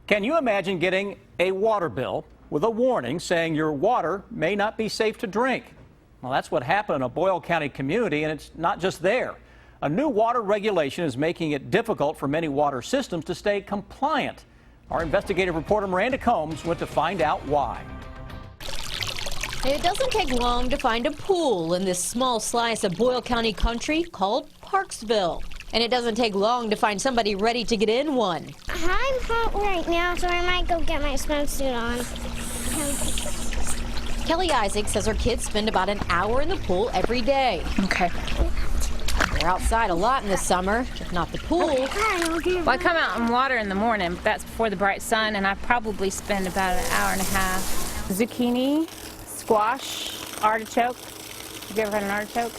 Can you imagine getting a water bill with a warning saying your water may not be safe to drink? Well, that's what happened in a Boyle County community, and it's not just there. A new water regulation is making it difficult for many water systems to stay compliant. Our investigative reporter Miranda Combs went to find out why. It doesn't take long to find a pool in this small slice of Boyle County country called Parksville. And it doesn't take long to find somebody ready to get in one. I'm hot right now, so I might go get my swimsuit on. Kelly Isaac says her kids spend about an hour in the pool every day. Okay. They're outside a lot in the summer, if not the pool. Well, I come out and water in the morning, but that's before the bright sun, and I probably spend about an hour and a half. Zucchini, squash, artichoke. Have you ever had an artichoke?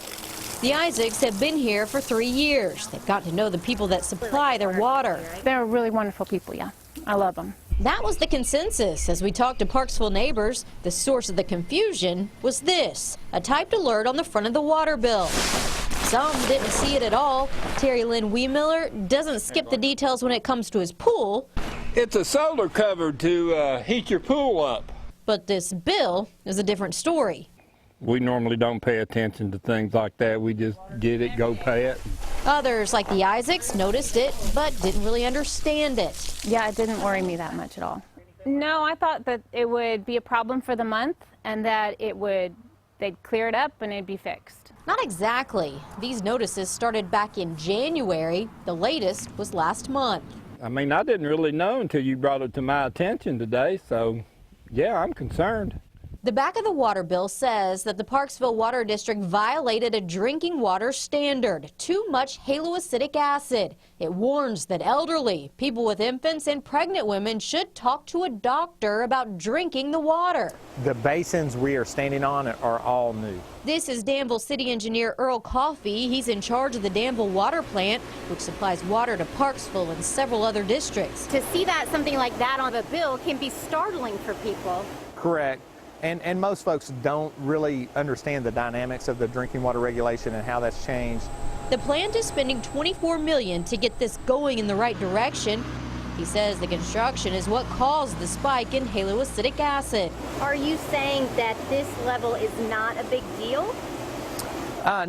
The Isaacs have been here for 3 years. They've got to know the people that supply their water. They're really wonderful people, yeah. I love them. That was the consensus as we talked to Parksville neighbors. The source of the confusion was this, a typed alert on the front of the water bill. Some didn't see it at all. Terry Lynn Wiemiller doesn't skip the details when it comes to his pool. It's a solar cover to heat your pool up. But this bill is a different story. We normally don't pay attention to things like that. We just get it, go pay it. Others, like the Isaacs, noticed it but didn't really understand it. Yeah, it didn't worry me that much at all. No, I thought that it would be a problem for the month and that they'd clear it up and it'd be fixed. Not exactly. These notices started back in January. The latest was last month. I mean, I didn't really know until you brought it to my attention today, so yeah, I'm concerned. The back of the water bill says that the Parksville Water District violated a drinking water standard, too much haloacidic acid. It warns that elderly, people with infants, and pregnant women should talk to a doctor about drinking the water. The basins we are standing on are all new. This is Danville City Engineer Earl Coffey. He's in charge of the Danville Water Plant, which supplies water to Parksville and several other districts. To see that something like that on the bill can be startling for people. Correct. And most folks don't really understand the dynamics of the drinking water regulation and how that's changed. The plant is spending $24 million to get this going in the right direction. He says the construction is what caused the spike in haloacidic acid. Are you saying that this level is not a big deal?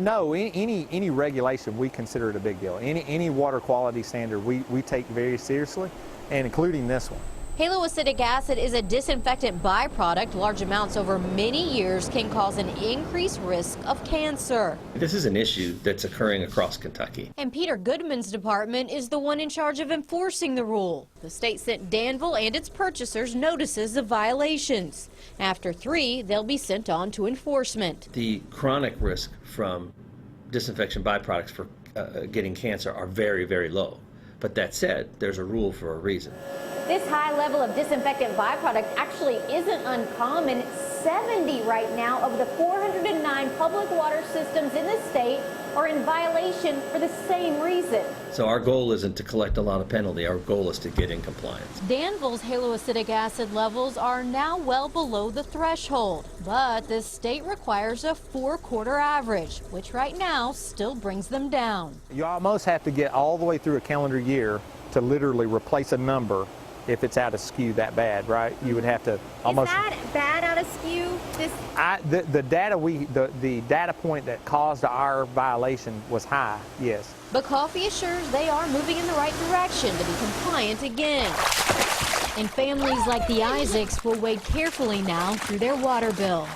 No, any regulation, we consider it a big deal. Any water quality standard we take very seriously, and including this one. Haloacidic acid is a disinfectant byproduct. Large amounts over many years can cause an increased risk of cancer. This is an issue that's occurring across Kentucky. And Peter Goodman's department is the one in charge of enforcing the rule. The state sent Danville and its purchasers notices of violations. After 3, they'll be sent on to enforcement. The chronic risk from disinfection byproducts for getting cancer are very, very low. But that said, there's a rule for a reason. This high level of disinfectant byproduct actually isn't uncommon. 70 right now of the 409 public water systems in the state are in violation for the same reason. So our goal isn't to collect a lot of penalty. Our goal is to get in compliance. Danville's haloacidic acid levels are now well below the threshold, but the state requires a 4-quarter average, which right now still brings them down. You almost have to get all the way through a calendar year to literally replace a number if it's out of skew that bad, right? You would have to almost. Is that bad out of skew? The data point that caused our violation was high, yes. But Coffey assures they are moving in the right direction to be compliant again. And families like the Isaacs will wade carefully now through their water bill.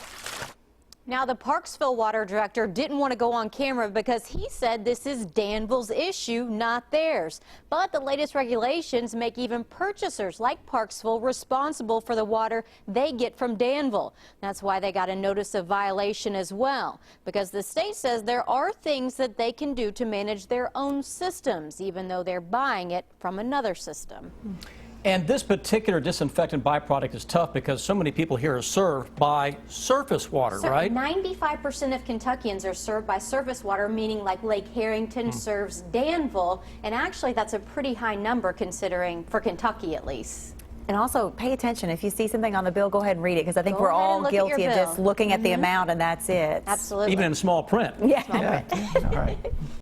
Now, the Parksville water director didn't want to go on camera because he said this is Danville's issue, not theirs. But the latest regulations make even purchasers like Parksville responsible for the water they get from Danville. That's why they got a notice of violation as well, because the state says there are things that they can do to manage their own systems, even though they're buying it from another system. And this particular disinfectant byproduct is tough because so many people here are served by surface water, right? 95% of Kentuckians are served by surface water, meaning like Lake Harrington serves Danville, and actually that's a pretty high number considering for Kentucky at least. And also pay attention. If you see something on the bill, go ahead and read it, because I think we're all guilty of just looking at the amount and that's it. Absolutely. Even in small print. Yeah. Small print. All right.